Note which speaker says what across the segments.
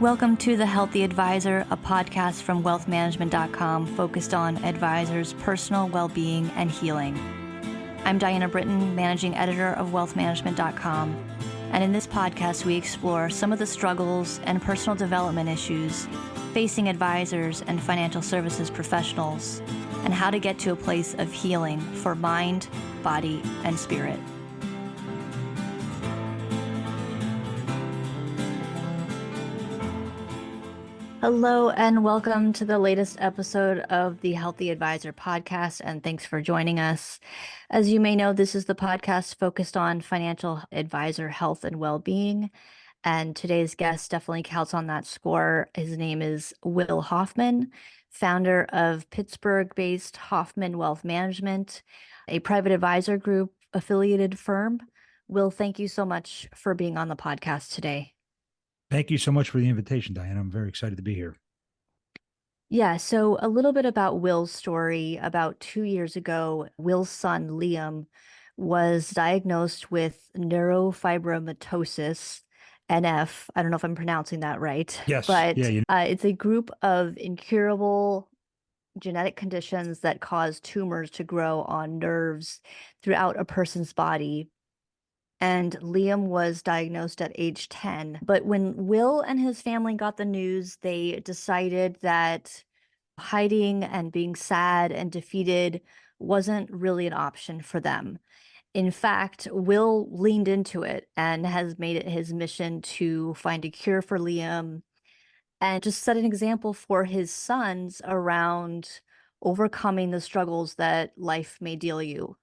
Speaker 1: Welcome to The Healthy Advisor, a podcast from WealthManagement.com focused on advisors' personal well-being and healing. I'm Diana Britton, managing editor of WealthManagement.com, and in this podcast we explore some of the struggles and personal development issues facing advisors and financial services professionals, and how to get to a place of healing for mind, body, and spirit. Hello, and welcome to the latest episode of the Healthy Advisor podcast, and thanks for joining us. As you may know, this is the podcast focused on financial advisor health and well-being, and today's guest definitely counts on that score. His name is Will Hoffman, founder of Pittsburgh-based Hoffman Wealth Management, a private advisor group affiliated firm. Will, thank you so much for being on the podcast today.
Speaker 2: Thank you so much for the invitation, Diana. I'm very excited to be here.
Speaker 1: Yeah, so a little bit about Will's story. About 2 years ago, Will's son, Liam, was diagnosed with neurofibromatosis, NF. I don't know if I'm pronouncing that right,
Speaker 2: Yes.
Speaker 1: but
Speaker 2: Yeah.
Speaker 1: it's a group of incurable genetic conditions that cause tumors to grow on nerves throughout a person's body. And Liam was diagnosed at age 10. But when Will and his family got the news, they decided that hiding and being sad and defeated wasn't really an option for them. In fact, Will leaned into it and has made it his mission to find a cure for Liam and just set an example for his sons around overcoming the struggles that life may deal you.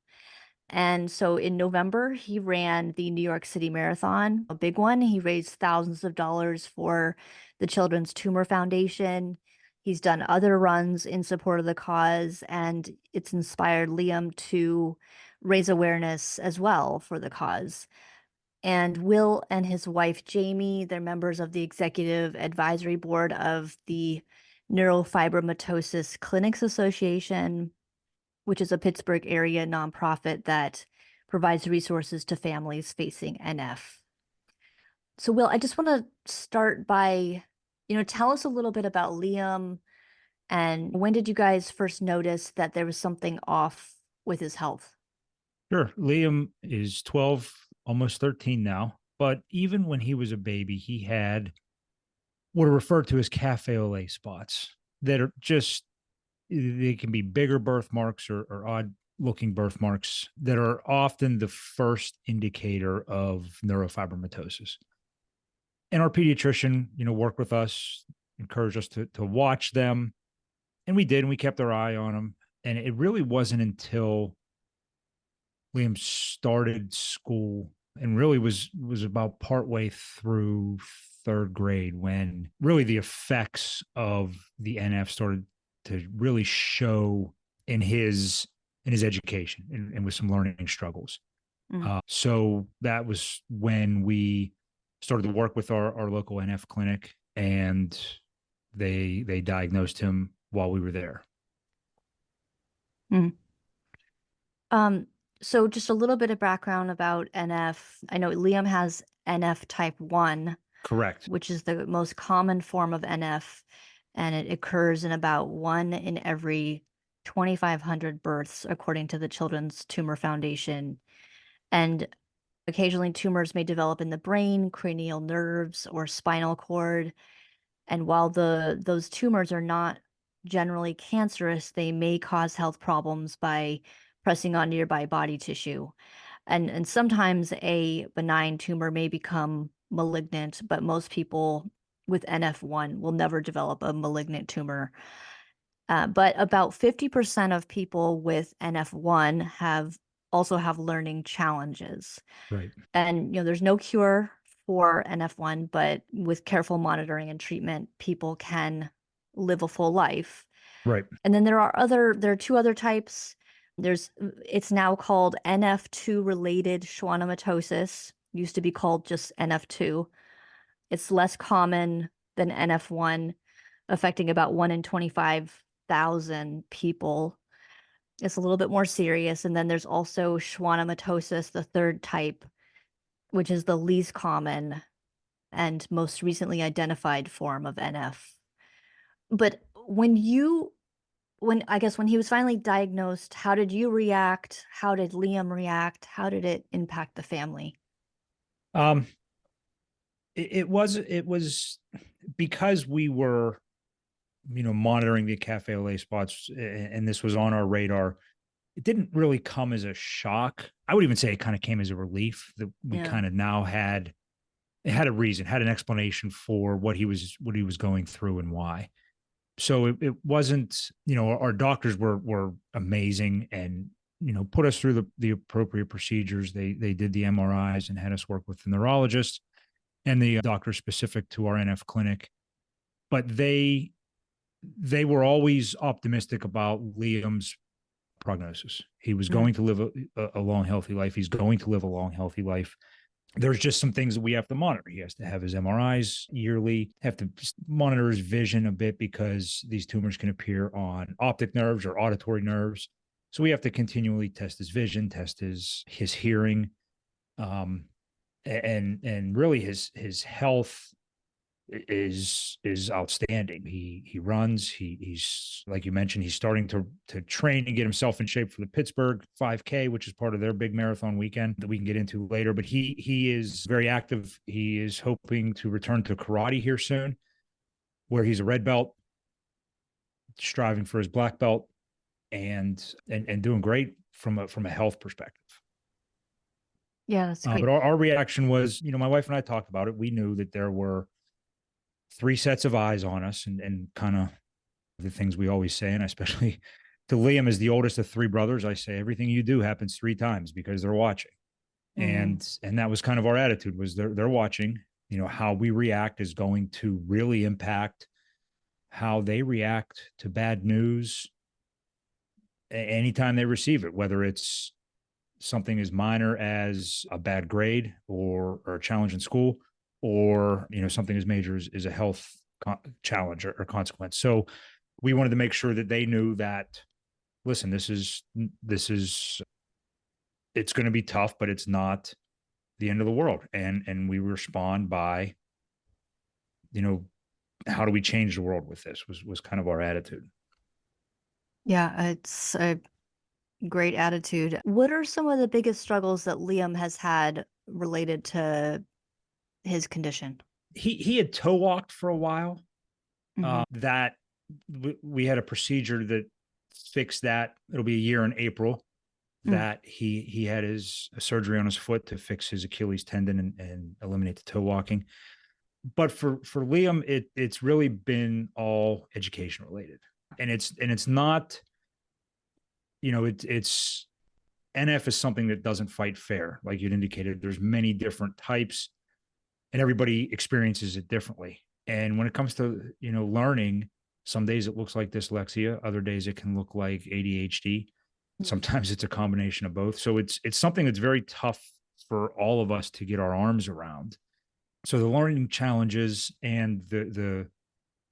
Speaker 1: And so in November, he ran the New York City Marathon, a big one. He raised thousands of dollars for the Children's Tumor Foundation. He's done other runs in support of the cause, and it's inspired Liam to raise awareness as well for the cause. And Will and his wife, Jamie, they're members of the executive advisory board of the Neurofibromatosis Clinics Association, which is a Pittsburgh area nonprofit that provides resources to families facing NF. So, Will, I just want to start by, tell us a little bit about Liam, and when did you guys first notice that there was something off with his health?
Speaker 2: Sure. Liam is 12, almost 13 now. But even when he was a baby, he had what are referred to as cafe au lait spots that are just, they can be bigger birthmarks or odd looking birthmarks that are often the first indicator of neurofibromatosis. And our pediatrician, worked with us, encouraged us to watch them. And we did, and we kept our eye on them. And it really wasn't until Liam started school and really was about partway through third grade when really the effects of the NF started to really show in his education and with some learning struggles. So that was when we started to work with our local NF clinic, and they diagnosed him while we were there.
Speaker 1: So just a little bit of background about NF. I know Liam has NF type 1.
Speaker 2: Correct.
Speaker 1: Which is the most common form of NF, and it occurs in about 1 in every 2,500 births, according to the Children's Tumor Foundation. And occasionally tumors may develop in the brain, cranial nerves, or spinal cord. And while those tumors are not generally cancerous, they may cause health problems by pressing on nearby body tissue. And sometimes a benign tumor may become malignant, but most people with NF1 will never develop a malignant tumor. But about 50% of people with NF1 also have learning challenges.
Speaker 2: Right.
Speaker 1: And there's no cure for NF1, but with careful monitoring and treatment, people can live a full life.
Speaker 2: Right.
Speaker 1: And then there are two other types. It's now called NF2 related schwannomatosis. Used to be called just NF2. It's less common than NF1, affecting about 1 in 25,000 people. It's a little bit more serious. And then there's also schwannomatosis, the third type, which is the least common and most recently identified form of NF. But when he was finally diagnosed, how did you react? How did Liam react? How did it impact the family?
Speaker 2: Um, it was because we were, monitoring the cafe au lait spots, and this was on our radar. It didn't really come as a shock. I would even say it kind of came as a relief that we
Speaker 1: Yeah.
Speaker 2: kind of now had it had a reason, had an explanation for what he was going through and why. So it wasn't, our doctors were amazing and put us through the appropriate procedures. They did the MRIs and had us work with the neurologist and the doctor specific to our NF clinic. But they were always optimistic about Liam's prognosis. He was
Speaker 1: Mm.
Speaker 2: going to live a long, healthy life. He's going to live a long, healthy life. There's just some things that we have to monitor. He has to have his MRIs yearly, have to monitor his vision a bit because these tumors can appear on optic nerves or auditory nerves. So we have to continually test his vision, test his hearing, um, and really his health is outstanding. He runs. He's like you mentioned. He's starting to train and get himself in shape for the Pittsburgh 5K, which is part of their big marathon weekend that we can get into later. But he is very active. He is hoping to return to karate here soon, where he's a red belt, striving for his black belt, and doing great from a health perspective.
Speaker 1: Yeah, that's
Speaker 2: But
Speaker 1: great.
Speaker 2: our reaction was, my wife and I talked about it. We knew that there were three sets of eyes on us, and kind of the things we always say, and especially to Liam as the oldest of three brothers, I say everything you do happens three times because they're watching.
Speaker 1: Mm.
Speaker 2: And that was kind of our attitude was they're watching. How we react is going to really impact how they react to bad news anytime they receive it, whether it's something as minor as a bad grade or a challenge in school, or something as major as a health challenge or consequence. So we wanted to make sure that they knew that, listen, this is it's going to be tough, but it's not the end of the world. And we respond by, you know how do we change the world with this, was kind of our attitude.
Speaker 1: Yeah, it's a great attitude. What are some of the biggest struggles that Liam has had related to his condition?
Speaker 2: He had toe walked for a while.
Speaker 1: Hmm.
Speaker 2: That we had a procedure that fixed that. It'll be a year in April
Speaker 1: Mm.
Speaker 2: that he had his surgery on his foot to fix his Achilles tendon and eliminate the toe walking. But for Liam, it's really been all education related, and it's not, it's NF is something that doesn't fight fair, like you'd indicated. There's many different types, and everybody experiences it differently. And when it comes to learning, some days it looks like dyslexia, other days it can look like ADHD. Sometimes it's a combination of both. So it's something that's very tough for all of us to get our arms around. So the learning challenges and the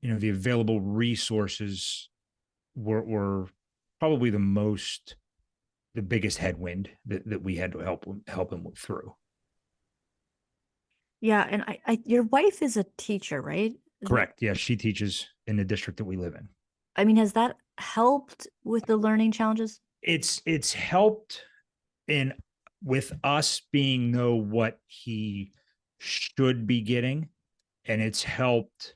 Speaker 2: available resources were probably the biggest headwind that we had to help him through.
Speaker 1: Yeah, and your wife is a teacher, right?
Speaker 2: Correct. Yeah, she teaches in the district that we live in.
Speaker 1: I mean, has that helped with the learning challenges?
Speaker 2: It's helped in with us being know what he should be getting, and it's helped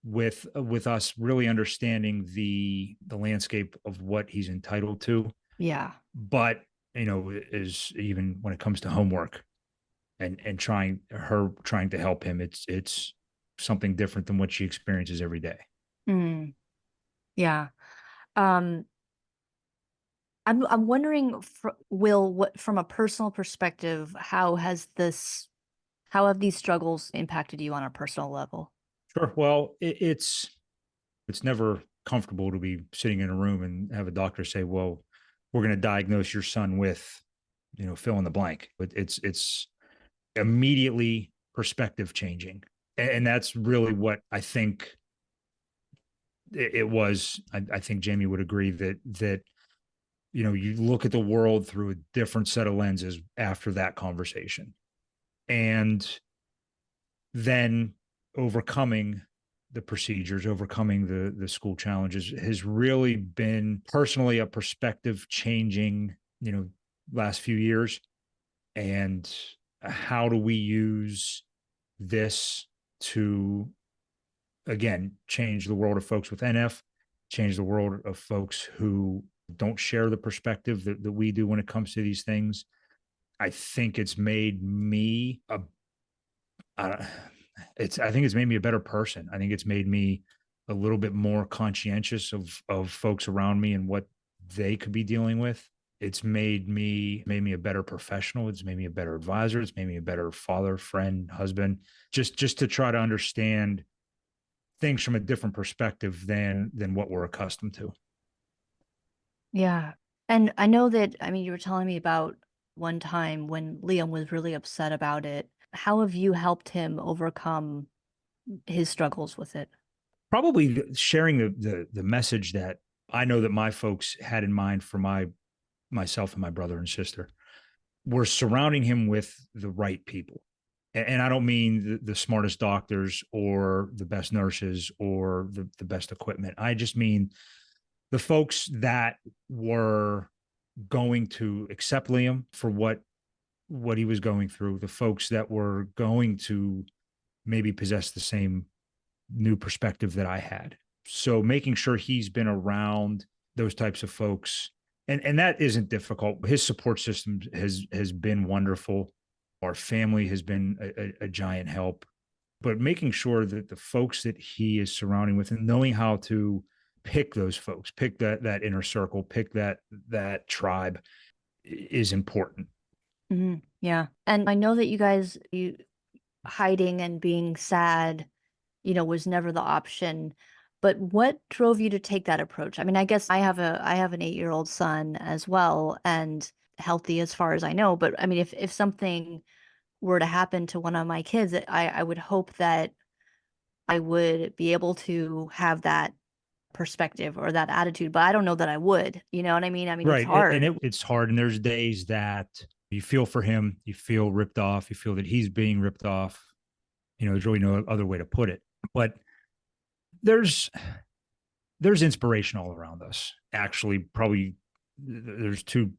Speaker 2: with us really understanding the landscape of what he's entitled to.
Speaker 1: Yeah.
Speaker 2: But is even when it comes to homework and trying to help him, it's something different than what she experiences every day.
Speaker 1: Mm, yeah. Um, I'm wondering, Will, what from a personal perspective, how have these struggles impacted you on a personal level?
Speaker 2: Sure. Well, it's never comfortable to be sitting in a room and have a doctor say, "Well, we're going to diagnose your son with, fill in the blank." But it's immediately perspective changing, and that's really what I think it was. I think Jamie would agree that you look at the world through a different set of lenses after that conversation, and then overcoming the procedures, overcoming the school challenges has really been personally a perspective changing, last few years. And how do we use this to, again, change the world of folks with NF, change the world of folks who don't share the perspective that we do when it comes to these things. I think it's made me uh, I think it's made me a better person. I think it's made me a little bit more conscientious of folks around me and what they could be dealing with. It's made me a better professional. It's made me a better advisor. It's made me a better father, friend, husband. Just to try to understand things from a different perspective than what we're accustomed to.
Speaker 1: Yeah. And I know that, I mean, you were telling me about one time when Liam was really upset about it. How have you helped him overcome his struggles with it?
Speaker 2: Probably sharing the message that I know that my folks had in mind for myself and my brother and sister. We're surrounding him with the right people. And I don't mean the smartest doctors or the best nurses or the best equipment. I just mean the folks that were going to accept Liam for what he was going through, the folks that were going to maybe possess the same new perspective that I had. So making sure he's been around those types of folks, and that isn't difficult. His support system has been wonderful. Our family has been a giant help, but making sure that the folks that he is surrounding with and knowing how to pick those folks, pick that inner circle, pick that tribe is important.
Speaker 1: Yeah. And I know that you hiding and being sad, was never the option. But what drove you to take that approach? I mean, I guess I have an 8-year-old son as well and healthy as far as I know. But I mean, if something were to happen to one of my kids, I would hope that I would be able to have that perspective or that attitude, but I don't know that I would. You know what I mean? I mean, it's
Speaker 2: Right. And
Speaker 1: hard.
Speaker 2: it's hard. And there's days that you feel for him, you feel ripped off, you feel that he's being ripped off. There's really no other way to put it. But there's there's inspiration all around us. Actually, probably there's two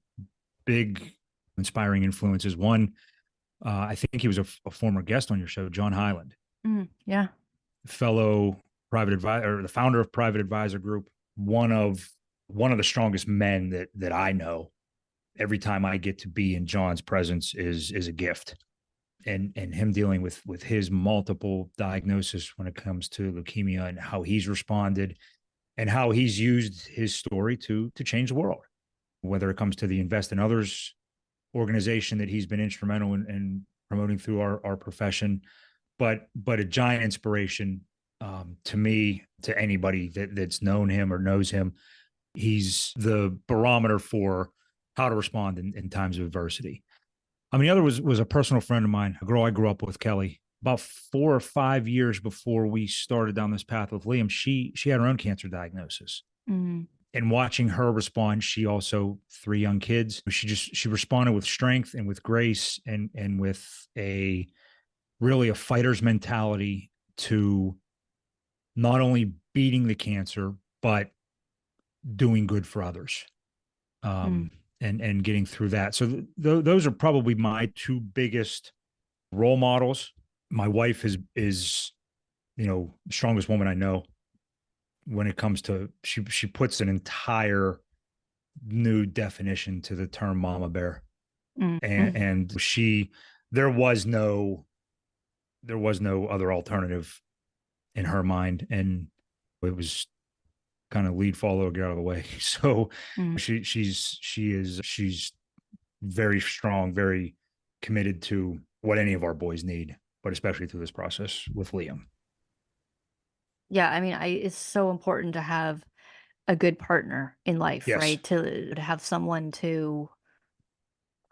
Speaker 2: big inspiring influences. One, I think he was a former guest on your show, John Hyland,
Speaker 1: Yeah.
Speaker 2: fellow private advisor, or the founder of Private Advisor Group, one of the strongest men that I know. Every time I get to be in John's presence is a gift. And him dealing with his multiple diagnosis when it comes to leukemia and how he's responded and how he's used his story to change the world, whether it comes to the Invest in Others organization that he's been instrumental in promoting through our profession, but a giant inspiration to me, to anybody that's known him or knows him. He's the barometer for how to respond in times of adversity. I mean, the other was a personal friend of mine, a girl I grew up with, Kelly. About 4 or 5 years before we started down this path with Liam, she had her own cancer diagnosis.
Speaker 1: Mm,
Speaker 2: And watching her respond, she also 3 young kids. She responded with strength and with grace and with a really a fighter's mentality to not only beating the cancer but doing good for others.
Speaker 1: mm,
Speaker 2: Um, and getting through that. So those are probably my two biggest role models. My wife is the strongest woman I know when it comes to she puts an entire new definition to the term mama bear. and,
Speaker 1: mm.
Speaker 2: and she there was no other alternative in her mind, and it was kind of lead, follow, get out of the way. So
Speaker 1: Mm.
Speaker 2: she's very strong, very committed to what any of our boys need, but especially through this process with Liam.
Speaker 1: Yeah, I mean, it's so important to have a good partner in life,
Speaker 2: Yes.
Speaker 1: right? To have someone to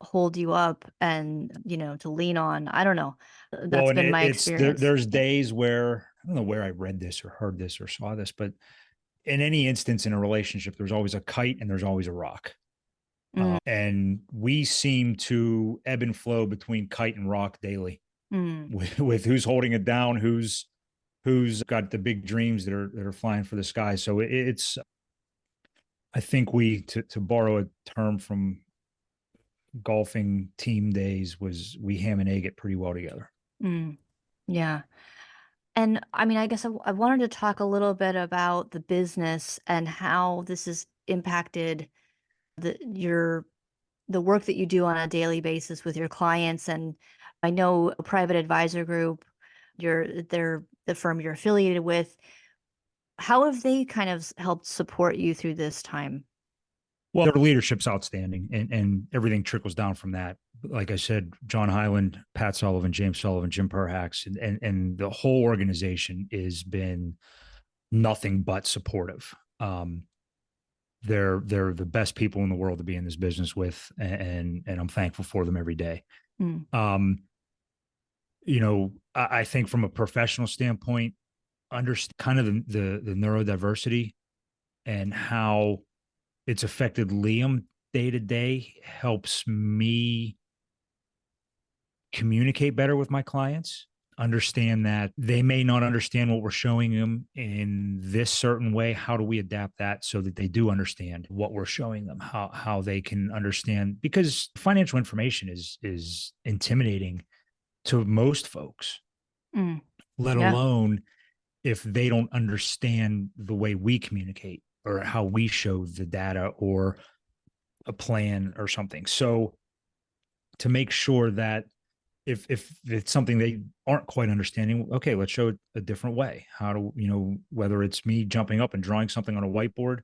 Speaker 1: hold you up and, to lean on. I don't know.
Speaker 2: Well,
Speaker 1: That's
Speaker 2: and
Speaker 1: been my experience.
Speaker 2: there's days where I don't know where I read this or heard this or saw this, but in any instance in a relationship, there's always a kite and there's always a rock.
Speaker 1: Mm,
Speaker 2: And we seem to ebb and flow between kite and rock daily.
Speaker 1: Mm,
Speaker 2: with who's holding it down, who's got the big dreams that are flying for the sky. So it's I think we to borrow a term from golfing team days was we ham and egg it pretty well together.
Speaker 1: mm, yeah. And I mean, I guess I wanted to talk a little bit about the business and how this has impacted the work that you do on a daily basis with your clients. And I know a private advisor group, they're the firm you're affiliated with. How have they kind of helped support you through this time?
Speaker 2: Well, their leadership's outstanding, and everything trickles down from that. Like I said, John Hyland, Pat Sullivan, James Sullivan, Jim Perhax, and the whole organization has been nothing but supportive. They're the best people in the world to be in this business with, and I'm thankful for them every day.
Speaker 1: Mm,
Speaker 2: Um, I think from a professional standpoint, understand kind of the neurodiversity and how it's affected Liam day to day helps me communicate better with my clients, understand that they may not understand what we're showing them in this certain way. How do we adapt that so that they do understand what we're showing them, how they can understand, because financial information is intimidating to most folks,
Speaker 1: mm,
Speaker 2: let
Speaker 1: yeah.
Speaker 2: alone if they don't understand the way we communicate or how we show the data or a plan or something. So to make sure that if it's something they aren't quite understanding, okay, let's show it a different way. How do whether it's me jumping up and drawing something on a whiteboard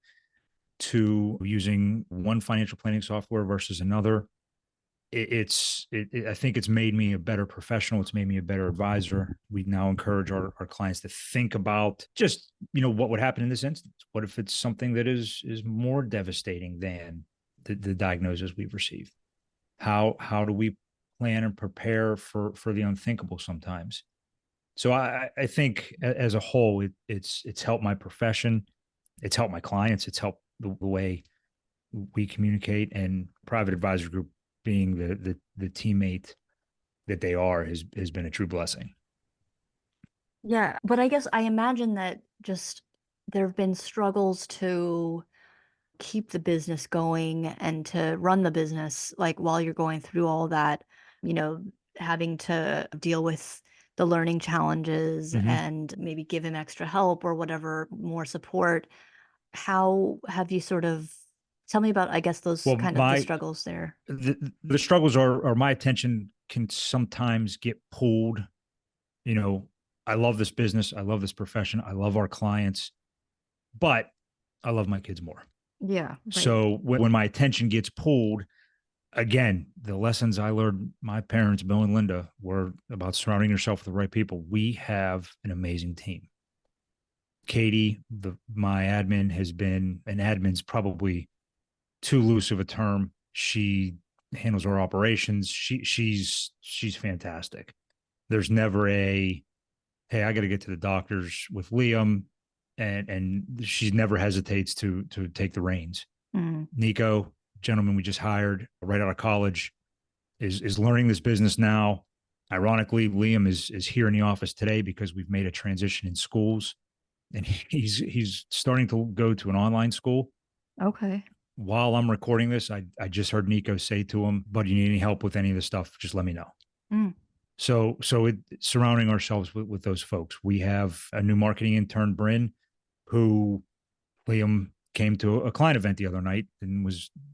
Speaker 2: to using one financial planning software versus another, I think it's made me a better professional. It's made me a better advisor. We now encourage our clients to think about just what would happen in this instance. What if it's something that is more devastating than the diagnosis we've received? How do we plan and prepare for the unthinkable sometimes? So I think as a whole, it's helped my profession, it's helped my clients, it's helped the way we communicate, and private advisor group being the teammate that they are has been a true blessing.
Speaker 1: Yeah, but I guess I imagine that just there have been struggles to keep the business going and to run the business like while you're going through all that, you know, having to deal with the learning challenges
Speaker 2: Mm-hmm.
Speaker 1: and maybe give him extra help or whatever, more support. How have you sort of tell me about, I guess, those
Speaker 2: Well,
Speaker 1: kind of the struggles there?
Speaker 2: the struggles are my attention can sometimes get pulled. You know, I love this business, I love this profession, I love our clients, but I love my kids more.
Speaker 1: Yeah, right.
Speaker 2: So when my attention gets pulled, again, the lessons I learned my parents, Bill and Linda, were about surrounding yourself with the right people. We have an amazing team. Katie, my admin, has been an admin's probably too loose of a term. She handles our operations. She's fantastic. There's never a hey, I got to get to the doctors with Liam, and she never hesitates to take the reins.
Speaker 1: Mm,
Speaker 2: Nico, gentleman we just hired right out of college, is learning this business now. Ironically, Liam is here in the office today because we've made a transition in schools, and he's starting to go to an online school.
Speaker 1: okay.
Speaker 2: While I'm recording this, I just heard Nico say to him, "But you need any help with any of this stuff? Just let me know."
Speaker 1: Mm,
Speaker 2: So surrounding ourselves with those folks. We have a new marketing intern, Bryn, who Liam came to a client event the other night and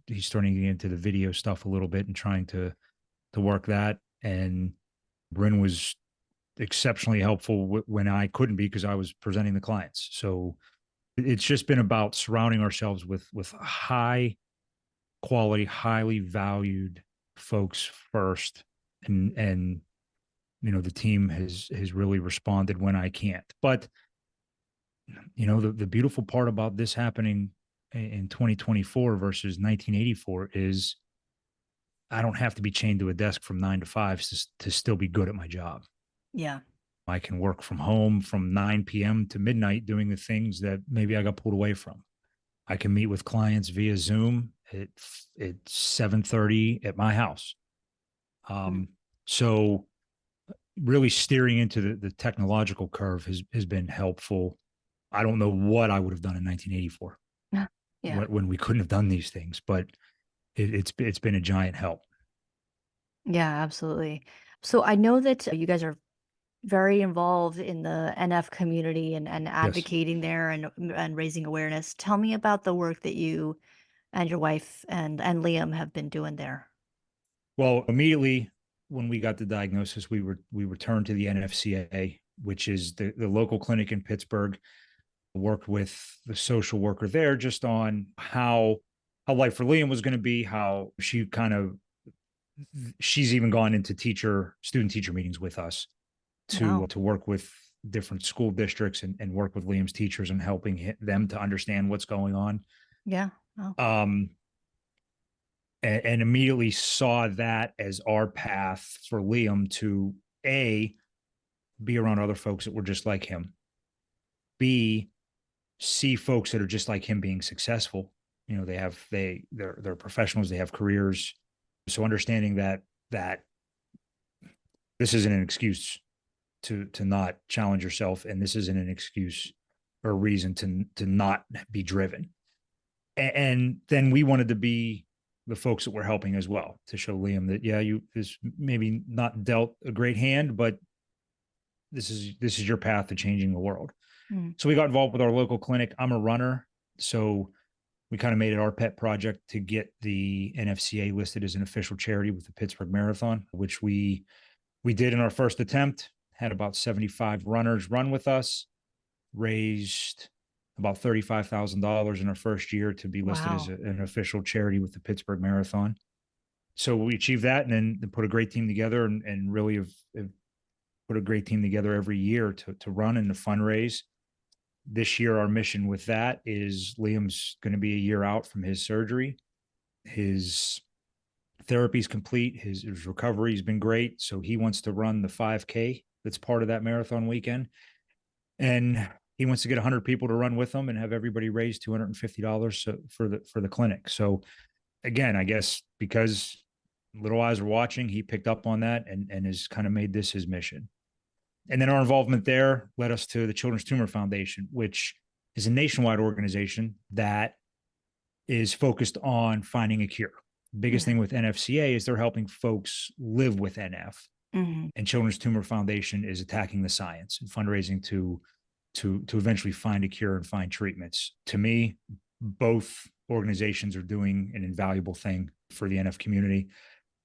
Speaker 2: he's starting to get into the video stuff a little bit and trying to work that. And Bryn was exceptionally helpful when I couldn't be because I was presenting the clients. So it's just been about surrounding ourselves with high quality, highly valued folks first, and the team has really responded when I can't. But the beautiful part about this happening in 2024 versus 1984 is I don't have to be chained to a desk from 9 to 5 to still be good at my job.
Speaker 1: yeah.
Speaker 2: I can work from home from 9 p.m. to midnight doing the things that maybe I got pulled away from. I can meet with clients via Zoom at 7:30 at my house.
Speaker 1: Mm,
Speaker 2: So really steering into the technological curve has been helpful. I don't know what I would have done in 1984
Speaker 1: Yeah.
Speaker 2: when we couldn't have done these things, but it's been a giant help.
Speaker 1: Yeah, absolutely. So I know that you guys are very involved in the NF community and
Speaker 2: Yes.
Speaker 1: advocating there and raising awareness. Tell me about the work that you and your wife and Liam have been doing there.
Speaker 2: Well, immediately when we got the diagnosis, we returned to the NFCA, which is the local clinic in Pittsburgh. Worked with the social worker there just on how life for Liam was going to be, how she's even gone into student teacher meetings with us
Speaker 1: Wow.
Speaker 2: to work with different school districts and work with Liam's teachers and helping them to understand what's going on.
Speaker 1: Yeah. Wow.
Speaker 2: Um, and immediately saw that as our path for Liam to A, be around other folks that were just like him, B, see folks that are just like him being successful. You know, they're professionals, they have careers. So understanding that this isn't an excuse to not challenge yourself, and this isn't an excuse or a reason to not be driven. And then we wanted to be the folks that we're helping as well, to show Liam that yeah, you this maybe not dealt a great hand, but this is your path to changing the world.
Speaker 1: Mm.
Speaker 2: So we got involved with our local clinic. I'm a runner, so we kind of made it our pet project to get the NFCA listed as an official charity with the Pittsburgh Marathon, which we did in our first attempt. Had about 75 runners run with us, raised about $35,000 in our first year to be listed as
Speaker 1: Wow.
Speaker 2: an official charity with the Pittsburgh Marathon. So we achieved that, and then put a great team together, and really have put a great team together every year to run and to fundraise. This year, our mission with that is Liam's going to be a year out from his surgery. His therapy is complete. His recovery has been great. So he wants to run the 5K that's part of that marathon weekend. And he wants to get 100 people to run with him and have everybody raise $250 for the clinic. So again, I guess because little eyes are watching, he picked up on that and has kind of made this his mission. And then our involvement there led us to the Children's Tumor Foundation, which is a nationwide organization that is focused on finding a cure. The biggest
Speaker 1: Yeah.
Speaker 2: thing with NFCA is they're helping folks live with NF.
Speaker 1: Hmm.
Speaker 2: And Children's Tumor Foundation is attacking the science and fundraising to eventually find a cure and find treatments. To me, both organizations are doing an invaluable thing for the NF community,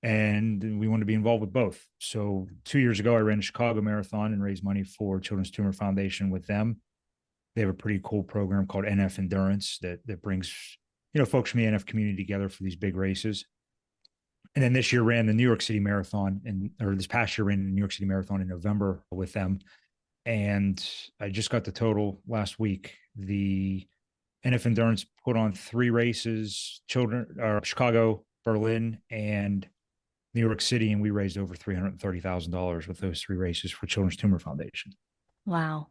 Speaker 2: and we want to be involved with both. So 2 years ago, I ran a Chicago Marathon and raised money for Children's Tumor Foundation with them. They have a pretty cool program called NF Endurance that brings folks from the NF community together for these big races. And then this year ran the New York City Marathon, or this past year ran the New York City Marathon in November with them. And I just got the total last week. The NF Endurance put on 3 races: Chicago, Berlin, and New York City, and we raised over $330,000 with those 3 races for Children's Tumor Foundation.
Speaker 1: Wow.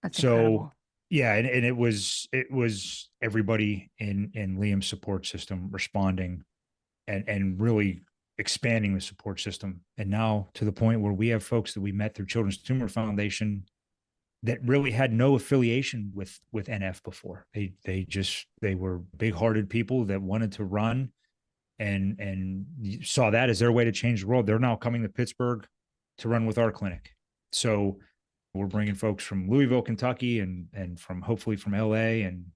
Speaker 1: That's
Speaker 2: So
Speaker 1: incredible.
Speaker 2: yeah, and it was everybody in Liam's support system responding and really expanding the support system. And now to the point where we have folks that we met through Children's Tumor Foundation that really had no affiliation with NF before. They were big-hearted people that wanted to run and saw that as their way to change the world. They're now coming to Pittsburgh to run with our clinic. So we're bringing folks from Louisville, Kentucky, and from hopefully from LA and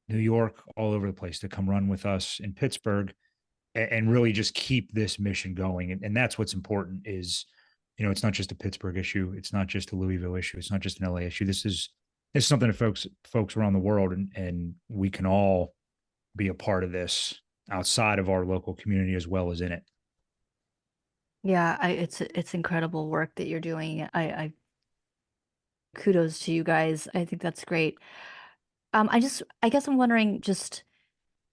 Speaker 2: New York, all over the place, to come run with us in Pittsburgh and really just keep this mission going. And that's what's important is, it's not just a Pittsburgh issue. It's not just a Louisville issue. It's not just an LA issue. This is something that folks around the world, and we can all be a part of this outside of our local community as well as in it.
Speaker 1: Yeah, it's incredible work that you're doing. I kudos to you guys. I think that's great. I guess I'm wondering just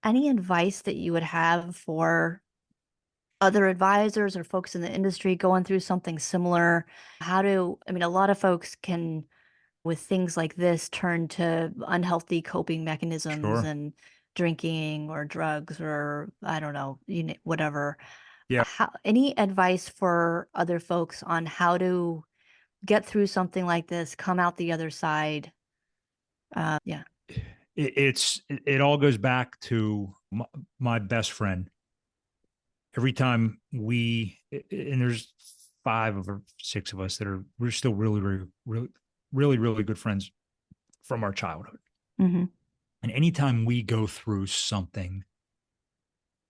Speaker 1: any advice that you would have for other advisors or folks in the industry going through something similar. I mean, a lot of folks can, with things like this, turn to unhealthy coping mechanisms
Speaker 2: Sure.
Speaker 1: and drinking or drugs or I don't know, whatever.
Speaker 2: Yeah.
Speaker 1: Any advice for other folks on how to get through something like this, come out the other side. Yeah.
Speaker 2: It all goes back to my best friend. Every time and there's 5 or 6 of us that we're still really good friends from our childhood.
Speaker 1: Mm-hmm.
Speaker 2: And anytime we go through something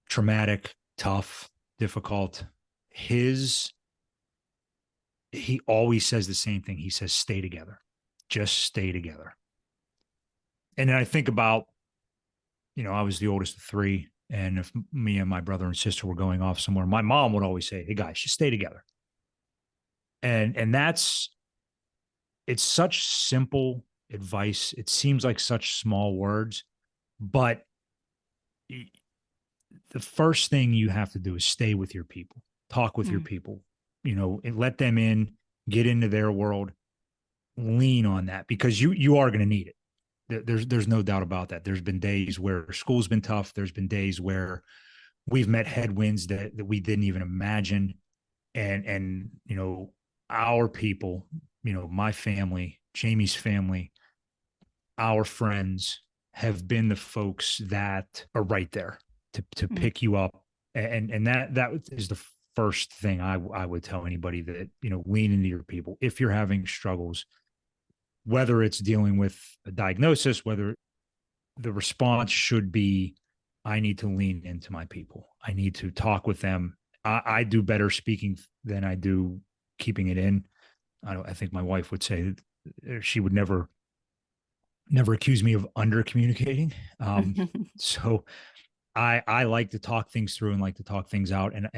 Speaker 2: traumatic, tough, difficult, he always says the same thing. He says, stay together, just stay together. And then I think about, I was the oldest of 3. And if me and my brother and sister were going off somewhere, my mom would always say, hey guys, just stay together. And it's such simple advice. It seems like such small words, but the first thing you have to do is stay with your people, talk with your people, and let them in, get into their world, lean on that, because you are going to need it. There's no doubt about that. There's been days where school's been tough. There's been days where we've met headwinds that we didn't even imagine. And our people, my family, Jamie's family, our friends have been the folks that are right there to pick you up. And that is the first thing I would tell anybody, that, lean into your people. If you're having struggles, whether it's dealing with a diagnosis, whether the response should be, I need to lean into my people. I need to talk with them. I do better speaking than I do keeping it in. I think my wife would say that she would never accuse me of under communicating. So I like to talk things through and like to talk things out. And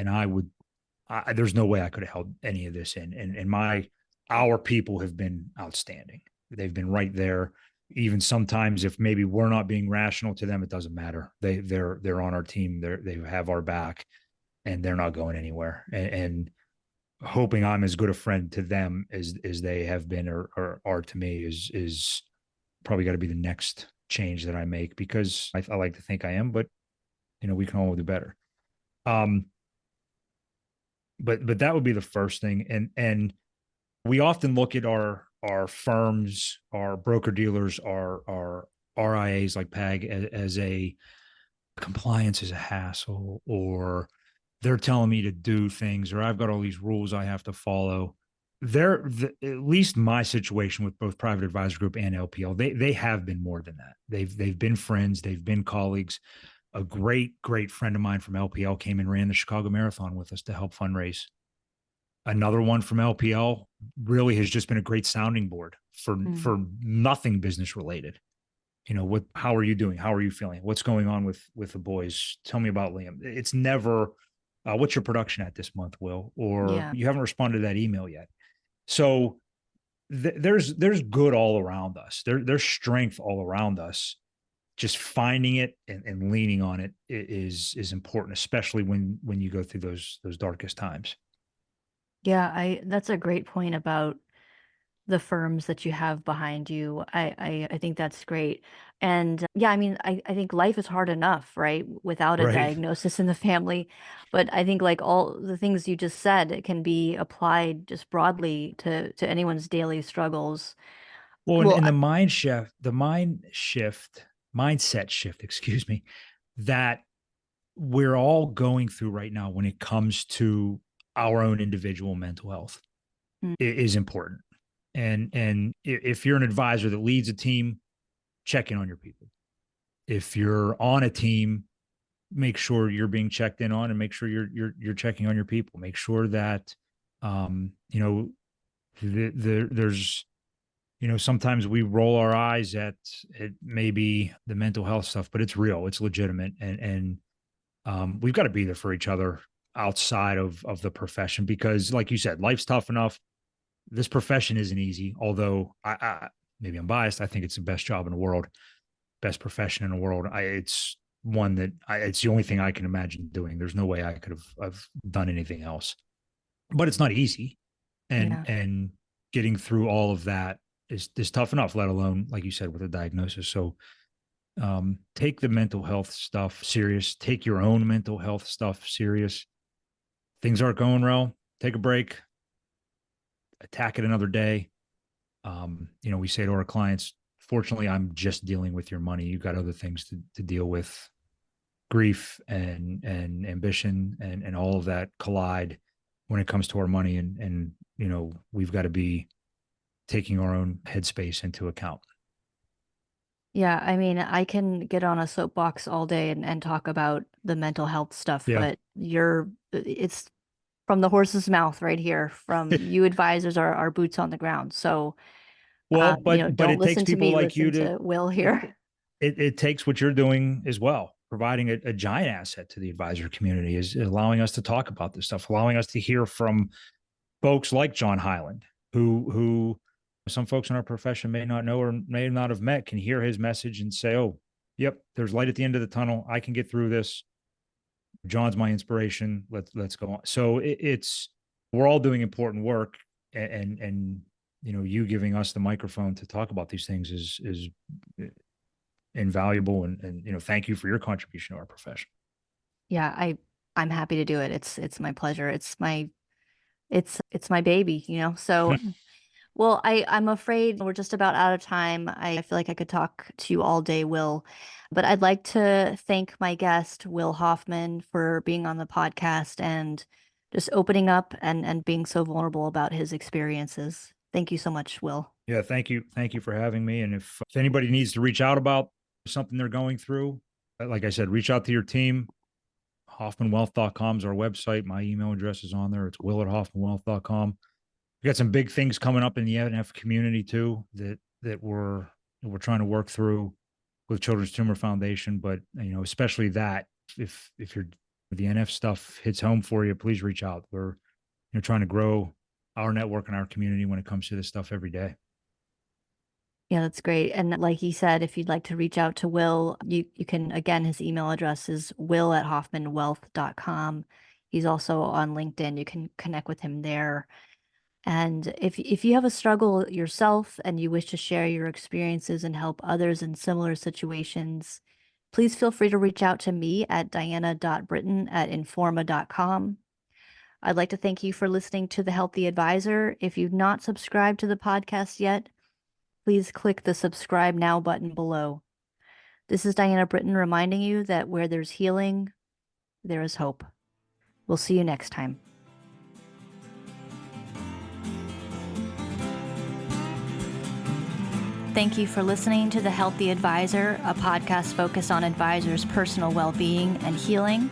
Speaker 2: there's no way I could have held any of this in. And our people have been outstanding. They've been right there. Even sometimes if maybe we're not being rational to them, it doesn't matter. They're on our team. They have our back, and they're not going anywhere. And hoping I'm as good a friend to them as they have been or are to me is probably got to be the next change that I make, because I like to think I am, but we can all do better. But that would be the first thing. And we often look at our firms, our broker dealers, our RIAs like PAG as a compliance is a hassle, or they're telling me to do things, or I've got all these rules I have to follow. At least my situation with both Private Advisor Group and LPL, they have been more than that. They've been friends, they've been colleagues. A great friend of mine from LPL came and ran the Chicago Marathon with us to help fundraise. Another one from LPL really has just been a great sounding board for nothing business related. How are you doing? How are you feeling? What's going on with the boys? Tell me about Liam. It's never, what's your production at this month, Will? Or
Speaker 1: Yeah.
Speaker 2: you haven't responded to that email yet. So there's good all around us. There's strength all around us. Just finding it and leaning on it is important, especially when you go through those darkest times.
Speaker 1: Yeah, that's a great point about the firms that you have behind you. I think that's great. And yeah, I mean, I think life is hard enough, right? Without a
Speaker 2: Right.
Speaker 1: diagnosis in the family. But I think like all the things you just said, it can be applied just broadly to anyone's daily struggles.
Speaker 2: Well,
Speaker 1: Well,
Speaker 2: and mindset shift, excuse me, that we're all going through right now when it comes to our own individual mental health
Speaker 1: mm,
Speaker 2: is important. And if you're an advisor that leads a team, check in on your people. If you're on a team, make sure you're being checked in on, and make sure you're checking on your people. Make sure that there's sometimes we roll our eyes at maybe the mental health stuff, but it's real, it's legitimate, and we've got to be there for each other outside of the profession, because like you said, life's tough enough. This profession isn't easy, although I maybe I'm biased. I think it's the best job in the world, best profession in the world. It's one that it's the only thing I can imagine doing. There's no way I could have done anything else, but it's not easy. and
Speaker 1: yeah.
Speaker 2: and getting through all of that is tough enough, let alone, like you said, with a diagnosis. So take the mental health stuff serious. Take your own mental health stuff serious. Things aren't going well, take a break, attack it another day. We say to our clients, fortunately, I'm just dealing with your money. You've got other things to deal with. Grief and ambition and all of that collide when it comes to our money. And we've got to be taking our own headspace into account.
Speaker 1: Yeah, I mean, I can get on a soapbox all day and talk about the mental health stuff,
Speaker 2: Yeah.
Speaker 1: but it's from the horse's mouth right here. From you advisors are boots on the ground. So,
Speaker 2: Well, but
Speaker 1: don't
Speaker 2: it takes
Speaker 1: listen to
Speaker 2: people
Speaker 1: me,
Speaker 2: like you
Speaker 1: listen to Will here.
Speaker 2: it takes what you're doing as well, providing a giant asset to the advisor community, is allowing us to talk about this stuff, allowing us to hear from folks like John Hyland, who some folks in our profession may not know or may not have met, can hear his message and say, oh, yep, there's light at the end of the tunnel. I can get through this. John's my inspiration. Let's go on. So we're all doing important work, and you giving us the microphone to talk about these things is invaluable. And thank you for your contribution to our profession.
Speaker 1: Yeah, I'm happy to do it. It's my pleasure. It's my baby, So, well, I'm afraid we're just about out of time. I feel like I could talk to you all day, Will, but I'd like to thank my guest, Will Hoffman, for being on the podcast and just opening up and being so vulnerable about his experiences. Thank you so much, Will.
Speaker 2: Yeah, thank you for having me. And if anybody needs to reach out about something they're going through, like I said, reach out to your team. HoffmanWealth.com is our website. My email address is on there. It's will@HoffmanWealth.com. We got some big things coming up in the NF community too that we're trying to work through with Children's Tumor Foundation. But especially that if the NF stuff hits home for you, please reach out. We're trying to grow our network and our community when it comes to this stuff every day.
Speaker 1: Yeah, that's great. And like he said, if you'd like to reach out to Will, you can, again, his email address is will@hoffmanwealth.com. He's also on LinkedIn. You can connect with him there. And if you have a struggle yourself and you wish to share your experiences and help others in similar situations, please feel free to reach out to me at diana.britton@informa.com. I'd like to thank you for listening to The Healthy Advisor. If you've not subscribed to the podcast yet, please click the subscribe now button below. This is Diana Britton reminding you that where there's healing, there is hope. We'll see you next time. Thank you for listening to The Healthy Advisor, a podcast focused on advisors' personal well-being and healing.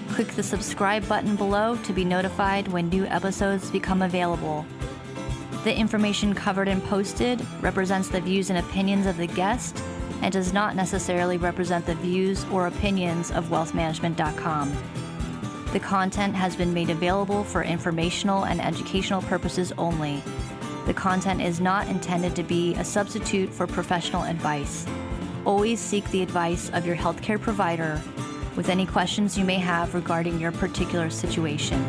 Speaker 1: Click the subscribe button below to be notified when new episodes become available. The information covered and posted represents the views and opinions of the guest and does not necessarily represent the views or opinions of WealthManagement.com. The content has been made available for informational and educational purposes only. The content is not intended to be a substitute for professional advice. Always seek the advice of your healthcare provider with any questions you may have regarding your particular situation.